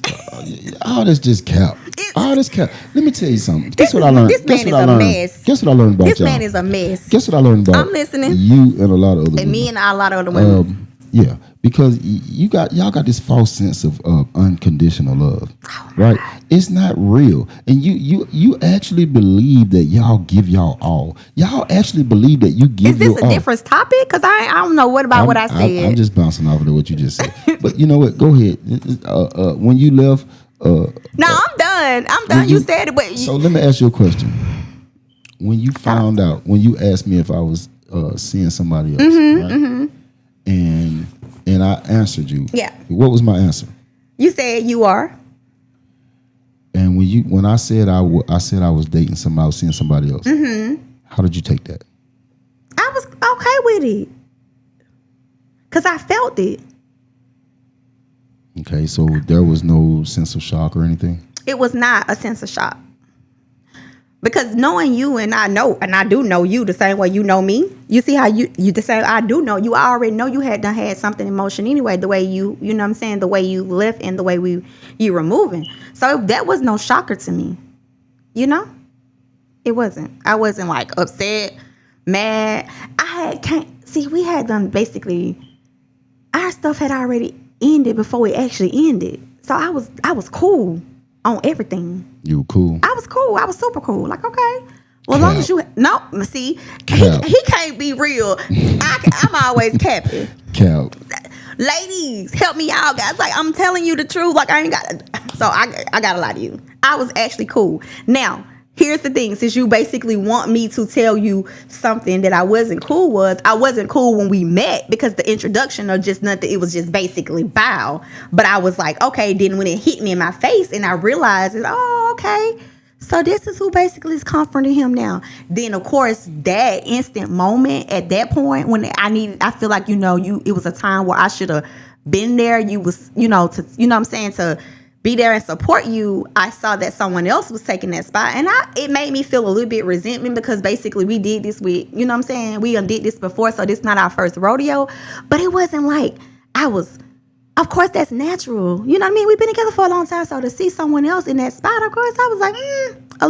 S2: all this just cap. All this cap. Let me tell you something. Guess what I learned?
S1: This man is a mess.
S2: Guess what I learned about y'all?
S1: This man is a mess.
S2: Guess what I learned about?
S1: I'm listening.
S2: You and a lot of other women.
S1: And me and a lot of other women.
S2: Yeah, because y'all got this false sense of unconditional love, right? It's not real, and you actually believe that y'all give y'all all. Y'all actually believe that you give. Is
S1: this a different topic? Because I don't know what I said.
S2: I'm just bouncing off of what you just said. But you know what? Go ahead. When you left. No,
S1: I'm done. I'm done. You said it, but
S2: so let me ask you a question. When you found out, when you asked me if I was seeing somebody else, right? Mm-hmm. And I answered you.
S1: Yeah.
S2: What was my answer?
S1: You said you are.
S2: And when I said I was dating somebody, I was seeing somebody else. Mm-hmm. How did you take that?
S1: I was okay with it, cause I felt it.
S2: Okay, so there was no sense of shock or anything?
S1: It was not a sense of shock. Because knowing you, and I do know you the same way you know me. You see how you the same. I do know you. I already know you had something in motion anyway. The way you know what I'm saying, the way you left and the way you were moving. So that was no shocker to me. It wasn't. I wasn't like upset, mad. We had done basically. Our stuff had already ended before it actually ended. So I was cool on everything.
S2: You were cool?
S1: I was cool. I was super cool. Like, okay. Well, as long as you... No, see, he can't be real. I'm always capping.
S2: Cap.
S1: Ladies, help me out, guys. Like, I'm telling you the truth. Like, I ain't got... So, I got to lie to you. I was actually cool. Now, here's the thing. Since you basically want me to tell you something that I wasn't cool with, I wasn't cool when we met, because the introduction or just nothing, it was just basically bow. But I was like, okay, then when it hit me in my face and I realized it, okay. So this is who basically is comforting him now. Then, of course, that instant moment at that point when I feel like, it was a time where I should have been there. You was, to, what I'm saying, to be there and support you, I saw that someone else was taking that spot. And it made me feel a little bit resentment because basically we did this with, you know what I'm saying? We did this before, so this is not our first rodeo. But it wasn't like of course, that's natural. You know what I mean? We've been together for a long time, so to see someone else in that spot, of course, I was like, a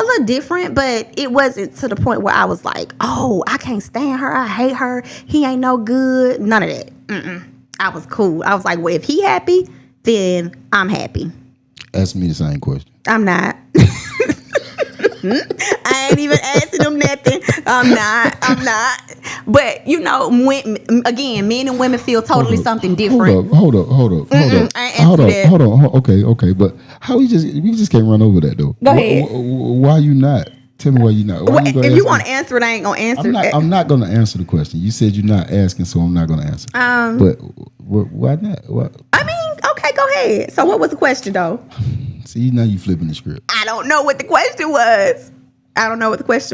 S1: little different, but it wasn't to the point where I was like, oh, I can't stand her. I hate her. He ain't no good. None of that. I was cool. I was like, well, if he happy, then I'm happy.
S2: Ask me the same question.
S1: I'm not. I ain't even asking them nothing. I'm not. But you know, again, men and women feel totally something different.
S2: Hold up. Okay. But how we just can't run over that though.
S1: Go ahead.
S2: Why you not? Tell me why you not.
S1: Well, if you want to answer it, I ain't gonna answer.
S2: I'm not gonna answer the question. You said you're not asking, so I'm not gonna answer. But why not? What?
S1: I mean, okay, go ahead. So what was the question though?
S2: See, now you flipping the script.
S1: I don't know what the question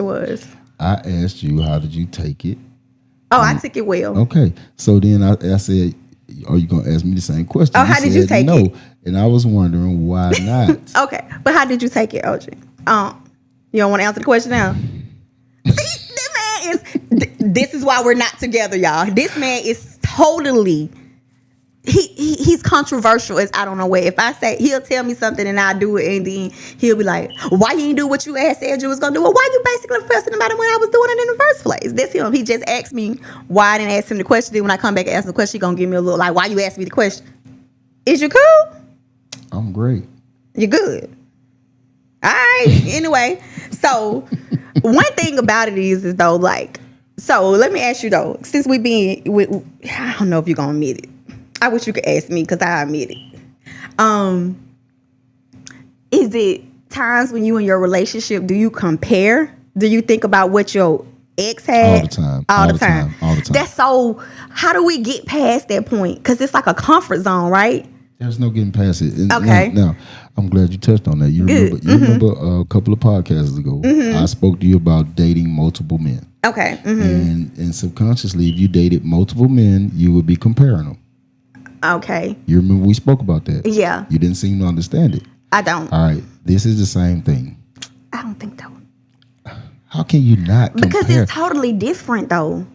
S1: was.
S2: I asked you, how did you take it?
S1: Oh, I took it well.
S2: Okay. So then I said, are you going to ask me the same question?
S1: Oh, how did you take it?
S2: No. And I was wondering why not.
S1: Okay. But how did you take it, OG? You don't want to answer the question now? See, this man is, this is why we're not together, y'all. This man is totally... He's controversial as I don't know what. If I say, he'll tell me something and I do it, and then he'll be like, why you ain't do what you had said you was gonna do? Well, why you basically pressing about it when I was doing it in the first place? That's him. He just asked me why I didn't ask him the question. Then when I come back and ask him the question, he gonna give me a look like, why you asked me the question? Is you cool?
S2: I'm great.
S1: You good? All right. Anyway, so one thing about it is though, like, so let me ask you though, since we been with, I don't know if you're gonna admit it. I wish you could ask me because I admit it. Is it times when you in your relationship, do you compare? Do you think about what your ex had?
S2: All the time.
S1: That's so, how do we get past that point? Because it's like a comfort zone, right?
S2: There's no getting past it. And
S1: okay.
S2: Now, I'm glad you touched on that. You remember a couple of podcasts ago, I spoke to you about dating multiple men.
S1: Okay.
S2: And subconsciously, if you dated multiple men, you would be comparing them.
S1: Okay.
S2: You remember we spoke about that?
S1: Yeah.
S2: You didn't seem to understand it.
S1: I don't.
S2: All right. This is the same thing.
S1: I don't think so.
S2: How can you not compare?
S1: Because it's totally different though.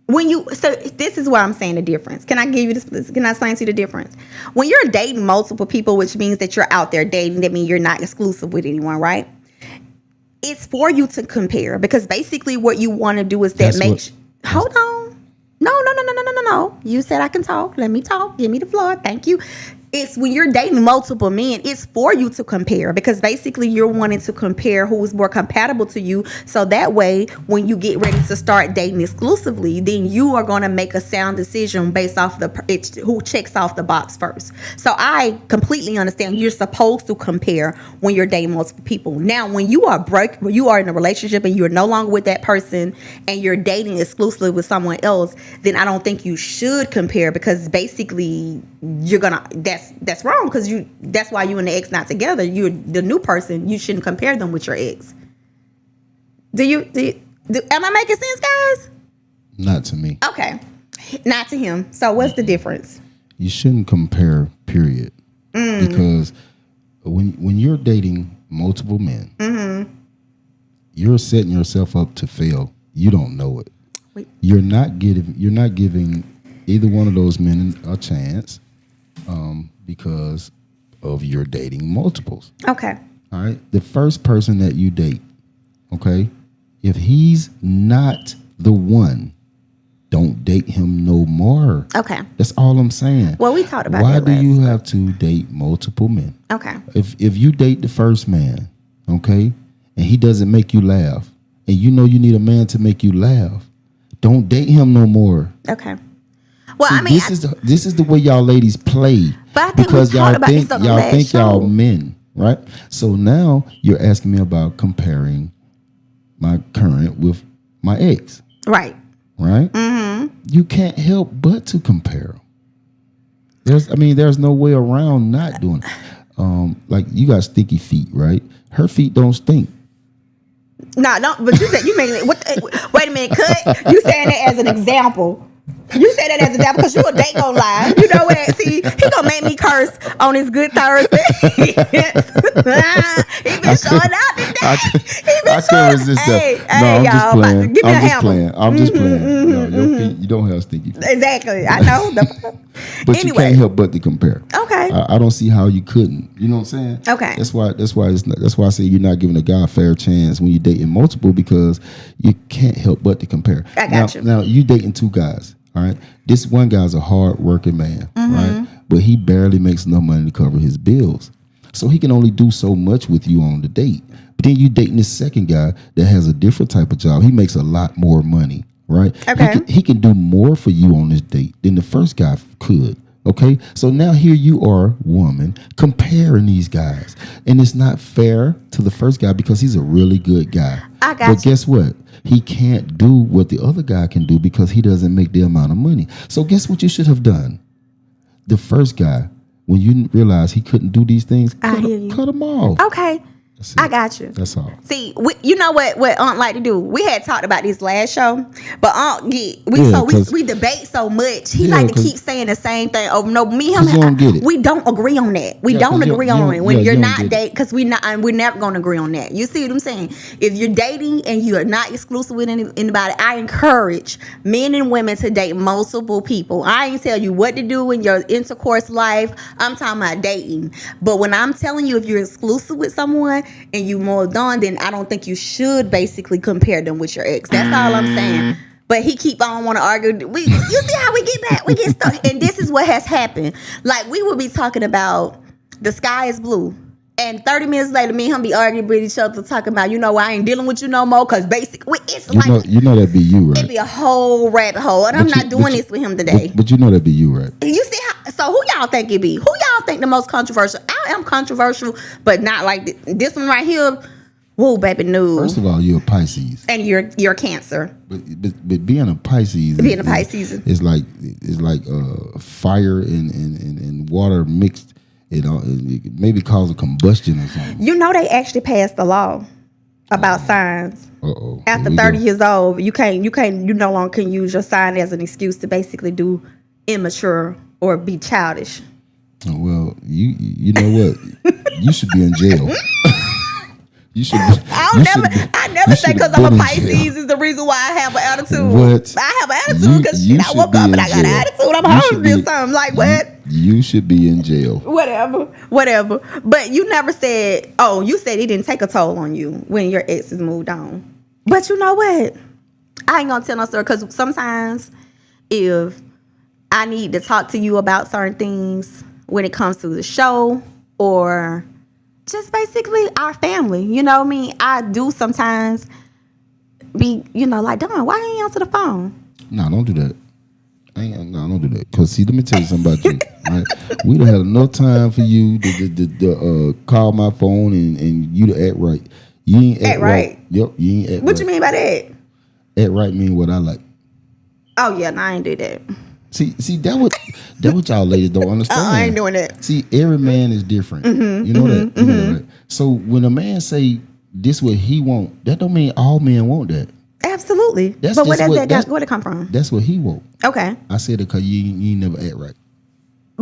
S1: So this is what I'm saying, the difference. Can I give you this? Can I explain to you the difference? When you're dating multiple people, which means that you're out there dating, that means you're not exclusive with anyone, right? It's for you to compare because basically what you want to do is that hold on. No. You said I can talk. Let me talk. Give me the floor. Thank you. It's when you're dating multiple men, it's for you to compare because basically you're wanting to compare who's more compatible to you. So that way, when you get ready to start dating exclusively, then you are going to make a sound decision based off who checks off the box first. So I completely understand you're supposed to compare when you're dating multiple people. Now, when you are in a relationship and you're no longer with that person and you're dating exclusively with someone else, then I don't think you should compare because basically that's wrong because that's why you and the ex not together. You're the new person. You shouldn't compare them with your ex. Am I making sense, guys?
S2: Not to me.
S1: Okay. Not to him. So what's the difference?
S2: You shouldn't compare, period. Because when you're dating multiple men, you're setting yourself up to fail. You don't know it.
S1: Wait.
S2: You're not giving either one of those men a chance. Because of your dating multiples.
S1: Okay.
S2: All right. The first person that you date, okay, if he's not the one, don't date him no more.
S1: Okay.
S2: That's all I'm saying.
S1: Well, we talked about
S2: why
S1: that.
S2: Why do you have to date multiple men?
S1: Okay.
S2: If you date the first man, okay, and he doesn't make you laugh, and you know you need a man to make you laugh, don't date him no more.
S1: Okay. Well,
S2: see,
S1: I mean,
S2: this is the way y'all ladies play.
S1: But I think
S2: because
S1: we talked about this on the last
S2: think
S1: show.
S2: y'all men, right? So now you're asking me about comparing my current with my ex.
S1: Right.
S2: Right? Mm-hmm. You can't help but to compare. There's no way around not doing it. Like you got sticky feet, right? Her feet don't stink.
S1: No, but you said you mean wait a minute, cut. You saying that as an example. You say that as a dad because you a date gonna lie. You know what? See, he gonna make me curse on his good Thursday. He been showing out today.
S2: I can't resist that. No, I'm just playing. I'm just playing. No, your feet, you don't have stinky feet.
S1: Exactly. I know.
S2: But
S1: anyway.
S2: you can't help but to compare.
S1: Okay.
S2: I don't see how you couldn't. You know what I'm saying?
S1: Okay.
S2: That's why I say you're not giving a guy a fair chance when you're dating multiple, because you can't help but to compare.
S1: I got you.
S2: Now you dating two guys. All right. This one guy's a hard working man, right? But he barely makes enough money to cover his bills. So he can only do so much with you on the date. But then you dating this second guy that has a different type of job. He makes a lot more money, right?
S1: Okay.
S2: He can do more for you on this date than the first guy could. Okay, so now here you are, woman, comparing these guys, and it's not fair to the first guy because he's a really good guy.
S1: I got
S2: But guess what? He can't do what the other guy can do because he doesn't make the amount of money. So guess what you should have done? The first guy, when you realize he couldn't do these things, cut him off.
S1: Okay. I got you.
S2: That's all.
S1: See, you know what Aunt like to do? We had talked about this last show, but Aunt we debate so much. He like to keep saying the same thing over and over. Me and him, we don't agree on that. We don't agree on it. When you're not dating, because we're never gonna agree on that. You see what I'm saying? If you're dating and you are not exclusive with anybody, I encourage men and women to date multiple people. I ain't tell you what to do in your intercourse life. I'm talking about dating. But when I'm telling you, if you're exclusive with someone and you moved on, then I don't think you should basically compare them with your ex. That's all I'm saying. But he keep on want to argue. You see how we get back? We get stuck. And this is what has happened. Like, we would be talking about the sky is blue. And 30 minutes later, me and him be arguing with each other, talking about, I ain't dealing with you no more. Because basically, it's
S2: that'd be you, right?
S1: It'd be a whole rabbit hole. And I'm not doing this with him today.
S2: But you know that'd be you, right?
S1: You see how? So who y'all think it be? Who y'all think the most controversial? I am controversial, but not like this one right here. Whoa, baby, no.
S2: First of all, you're a Pisces,
S1: and you're Cancer.
S2: But being a Pisces, it's like fire and water mixed. It maybe cause a combustion or something. They
S1: actually passed the law about signs.
S2: Uh-oh.
S1: After 30 years old, you no longer can use your sign as an excuse to basically do immature or be childish.
S2: Well, you know what? You should be in jail.
S1: I never say because I'm a Pisces is the reason why I have an attitude.
S2: What?
S1: I have an attitude because I woke up and I got an attitude. I'm hungry or something. Like, what?
S2: You should be in jail.
S1: Whatever. But you never said, you said it didn't take a toll on you when your exes moved on. But you know what? I ain't going to tell no story because sometimes if I need to talk to you about certain things when it comes to the show or just basically our family, you know what I mean? I do sometimes be, like, Dawn, why ain't you answer the phone?
S2: No, don't do that. Don't do that. Because, see, let me tell you something about you. Right? We done had enough time for you to call my phone and you to act right. You ain't act right. Yep, you ain't act right.
S1: What you mean by that?
S2: Act right mean what I like.
S1: Oh, yeah, no, I ain't do that.
S2: See, that what y'all ladies don't understand.
S1: I ain't doing that.
S2: See, every man is different. You know that? You know that, right? So when a man say this what he want, that don't mean all men want that.
S1: Absolutely. But where it come from?
S2: That's what he want.
S1: Okay.
S2: I said it because you ain't never act right.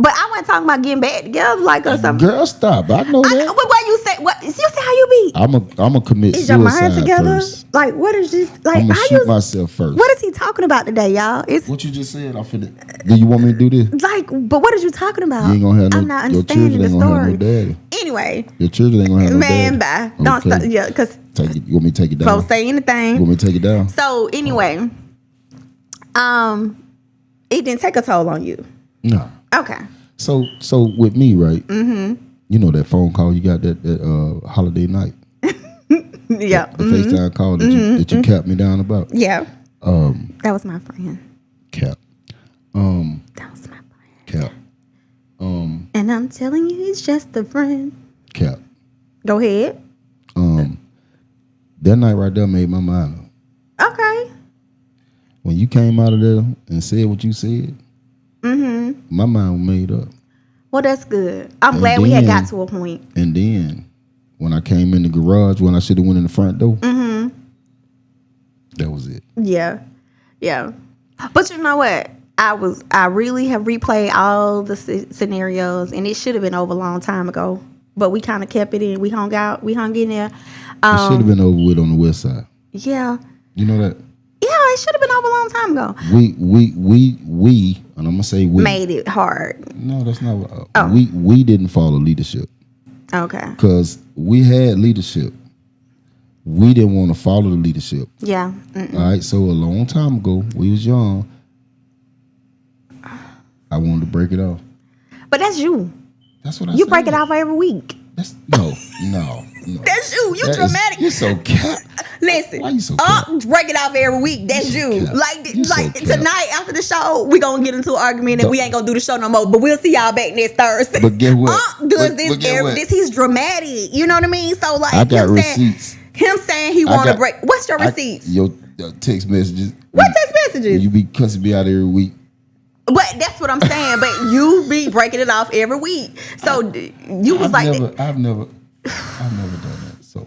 S1: But I wasn't talking about getting back together like or something.
S2: Girl, stop. I know that.
S1: But what you say? What you see how you be?
S2: I'm a commit
S1: is
S2: suicide
S1: your mind together?
S2: First.
S1: Like what is this? Like
S2: I'm gonna shoot myself first.
S1: What is he talking about today, y'all?
S2: What you just said. Do you want me to do this?
S1: Like, but what are you talking about?
S2: You ain't gonna have no.
S1: I'm not understanding the story.
S2: Your children ain't gonna have no daddy.
S1: Anyway,
S2: your children ain't gonna have no daddy.
S1: Man, bye. Okay. Don't stop. Yeah, because
S2: you want me to take it down?
S1: Don't say anything.
S2: You want me to take it down?
S1: So anyway, it didn't take a toll on you.
S2: No.
S1: Okay.
S2: So with me, right? Mm-hmm. You know that phone call you got that holiday night.
S1: Yeah.
S2: The FaceTime call that you capped me down about.
S1: Yeah. That was my friend.
S2: Cap.
S1: That was my friend.
S2: Cap.
S1: And I'm telling you, he's just a friend.
S2: Cap.
S1: Go ahead.
S2: That night right there made my mind up.
S1: Okay.
S2: When you came out of there and said what you said, my mind was made up.
S1: Well, that's good. I'm glad we had got to a point.
S2: And then when I came in the garage, when I should have went in the front door, that was it.
S1: Yeah. Yeah. But you know what? I really have replayed all the scenarios, and it should have been over a long time ago. But we kind of kept it in. We hung in there.
S2: It should have been over with on the west side.
S1: Yeah.
S2: You know that?
S1: Yeah, it should have been over a long time ago.
S2: We, and I'm gonna say we
S1: made it hard.
S2: No, that's not what. We didn't follow leadership.
S1: Okay.
S2: Because we had leadership. We didn't want to follow the leadership.
S1: Yeah.
S2: All right. So a long time ago, we was young. I wanted to break it off.
S1: But that's you.
S2: That's what I
S1: You
S2: said.
S1: break it off every week.
S2: That's no.
S1: That's you. You dramatic.
S2: You're so cap.
S1: Listen.
S2: Why you so cap?
S1: Break it off every week. That's you.
S2: Cap.
S1: Like
S2: You so cap.
S1: tonight after the show, we gonna get into an argument and we ain't gonna do the show no more. But we'll see y'all back next Thursday.
S2: But guess what?
S1: Does this? He's dramatic. You know what I mean? So like,
S2: I got receipts.
S1: Him saying he want to break. What's your receipts?
S2: Your text messages.
S1: What text messages?
S2: You be cussing me out every week.
S1: But that's what I'm saying. But you be breaking it off every week. So
S2: I've never done that. So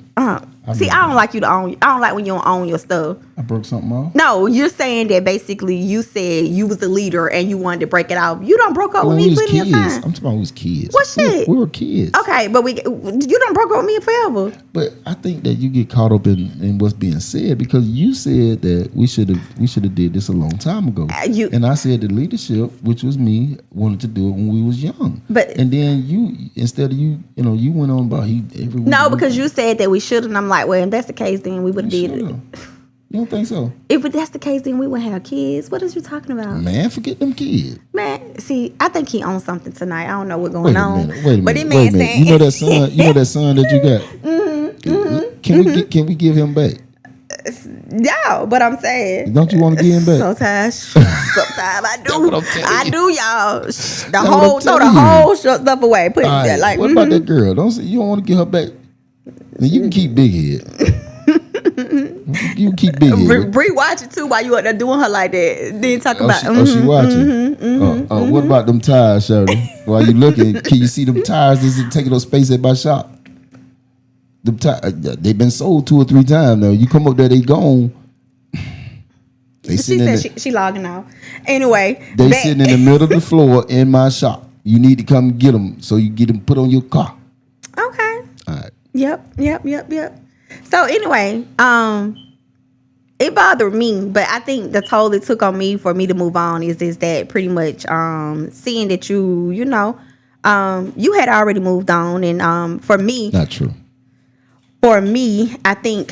S1: see, I don't like you to own. I don't like when you don't own your stuff.
S2: I broke something off.
S1: No, you're saying that basically you said you was the leader and you wanted to break it off. You don't broke up with me plenty of times.
S2: I'm talking about we was kids.
S1: What shit?
S2: We were kids.
S1: Okay, but you don't broke up with me forever.
S2: But I think that you get caught up in what's being said because you said that we should have did this a long time ago. And I said the leadership, which was me, wanted to do it when we was young. And then you went on about every week.
S1: No, because you said that we should, and I'm like, well, if that's the case, then we would have did it.
S2: You don't think so?
S1: If that's the case, then we would have kids. What is you talking about?
S2: Man, forget them kids.
S1: Man, see, I think he owns something tonight. I don't know what's going on.
S2: Wait a minute.
S1: But it man saying,
S2: you know that son that you got? Can we give him back?
S1: No, but I'm saying.
S2: Don't you want to give him back?
S1: Sometimes I do.
S2: That's what I'm telling
S1: I
S2: you.
S1: do, y'all.
S2: Throw
S1: The whole stuff away. Put it there. Like,
S2: what about that girl? Don't say you don't want to get her back. Then you can keep big head. You can keep big head.
S1: Bree watch it too while you out there doing her like that. Then talk about.
S2: She watching. What about them tires, Shirley? While you looking, can you see them tires? Is it taking up space at my shop? Them they've been sold 2 or 3 times now. You come up there, they gone.
S1: She said she logging out. Anyway,
S2: they sitting in the middle of the floor in my shop. You need to come get them so you get them put on your car.
S1: Okay.
S2: All right.
S1: Yep. So anyway, it bothered me, but I think the toll it took on me for me to move on is that pretty much seeing that you had already moved on, and for me,
S2: not true.
S1: For me, I think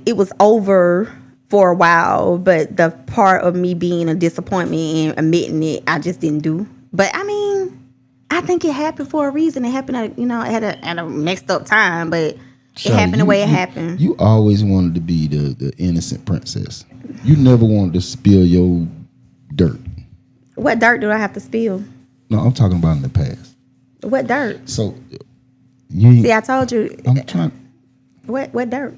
S1: it was over for a while, but the part of me being a disappointment and admitting it, I just didn't do. But I mean, I think it happened for a reason. It happened at a messed up time, but it happened the way it happened.
S2: You always wanted to be the innocent princess. You never wanted to spill your dirt.
S1: What dirt do I have to spill?
S2: No, I'm talking about in the past.
S1: What dirt?
S2: So,
S1: see, I told you.
S2: I'm trying.
S1: What dirt?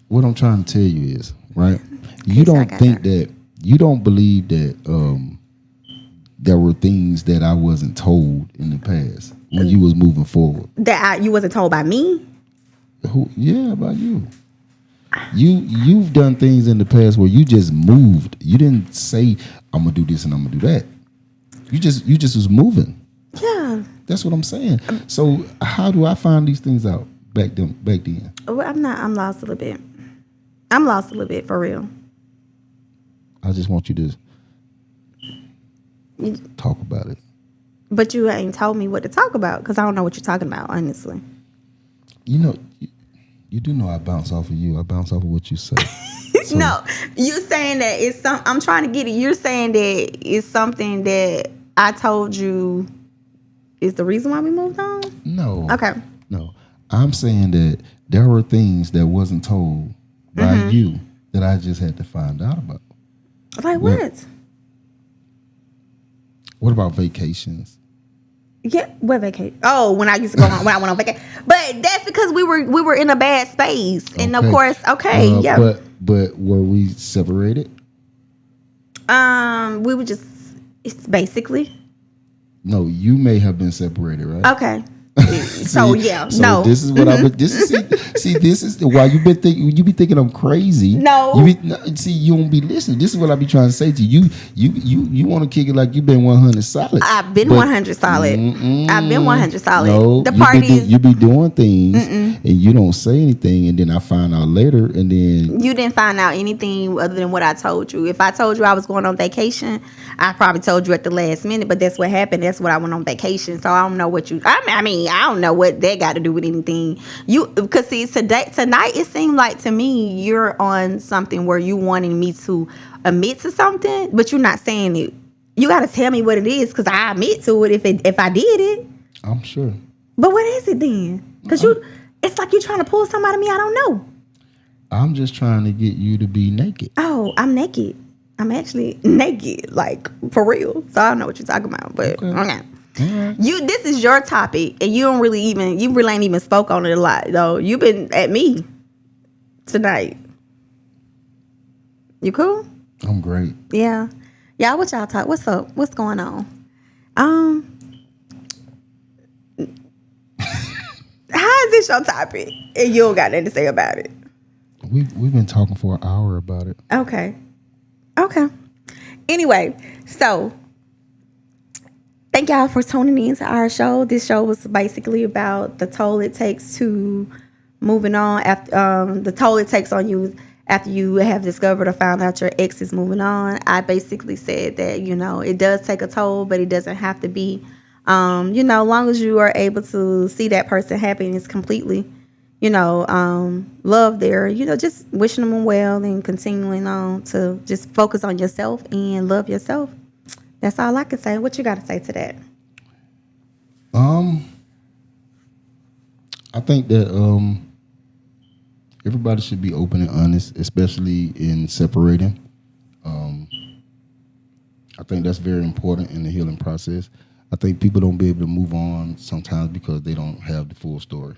S2: What I'm trying to tell you is, right? You don't think that, you don't believe that there were things that I wasn't told in the past when you was moving forward.
S1: That you wasn't told by me?
S2: Yeah, about you. You've done things in the past where you just moved. You didn't say, I'm gonna do this and I'm gonna do that. You just was moving.
S1: Yeah.
S2: That's what I'm saying. So how do I find these things out back then?
S1: Well, I'm lost a little bit. I'm lost a little bit, for real.
S2: I just want you to talk about it.
S1: But you ain't told me what to talk about because I don't know what you're talking about, honestly.
S2: You do know I bounce off of you. I bounce off of what you say. So,
S1: no, you're saying that it's I'm trying to get it. You're saying that it's something that I told you is the reason why we moved on?
S2: No.
S1: Okay.
S2: No. I'm saying that there were things that wasn't told by you that I just had to find out about.
S1: Like what?
S2: What about vacations?
S1: Yeah, what vacation? Oh, when I used to go on, when I went on vacation. But that's because we were in a bad space, and of course, yeah.
S2: But were we separated?
S1: We were just. It's basically.
S2: No, you may have been separated, right?
S1: Okay. So no.
S2: This is what I've been. This is why you been thinking. You be thinking I'm crazy.
S1: No.
S2: You don't be listening. This is what I be trying to say to you. You want to kick it like you been 100 solid.
S1: I've been 100 solid. I've been 100 solid.
S2: No,
S1: the parties.
S2: You be doing things and you don't say anything, and then I find out later, and then
S1: you didn't find out anything other than what I told you. If I told you I was going on vacation, I probably told you at the last minute. But that's what happened. That's what I went on vacation. So I don't know what you. I mean, I don't know what that got to do with anything. Because see, tonight it seemed like to me you're on something where you wanting me to admit to something, but you're not saying it. You got to tell me what it is, because I admit to it if I did it.
S2: I'm sure.
S1: But what is it then? Because it's like you're trying to pull something out of me I don't know.
S2: I'm just trying to get you to be naked.
S1: Oh, I'm naked. I'm actually naked, like for real. So I don't know what you're talking about, but okay.
S2: Right.
S1: This is your topic, and you really ain't even spoke on it a lot though. You've been at me tonight. You cool?
S2: I'm great.
S1: Yeah. What y'all talk? What's up? What's going on? How is this your topic and you don't got nothing to say about it?
S2: We've been talking for an hour about it.
S1: Okay. Anyway, so thank y'all for tuning in to our show. This show was basically about the toll it takes to moving on after the toll it takes on you after you have discovered or found out your ex is moving on. I basically said that, it does take a toll, but it doesn't have to be. Long as you are able to see that person happiness completely, love there, just wishing them well and continuing on to just focus on yourself and love yourself. That's all I can say. What you got to say to that?
S2: I think that everybody should be open and honest, especially in separating. I think that's very important in the healing process. I think people don't be able to move on sometimes because they don't have the full story.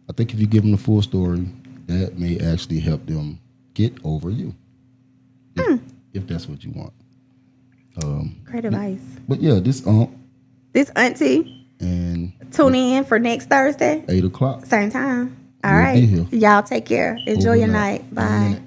S2: I think if you give them the full story, that may actually help them get over you, if that's what you want.
S1: Great advice.
S2: But yeah, this
S1: auntie,
S2: and
S1: tune in for next Thursday,
S2: 8:00,
S1: same time. All
S2: We'll
S1: right,
S2: be here.
S1: y'all take care. Enjoy your night. Bye.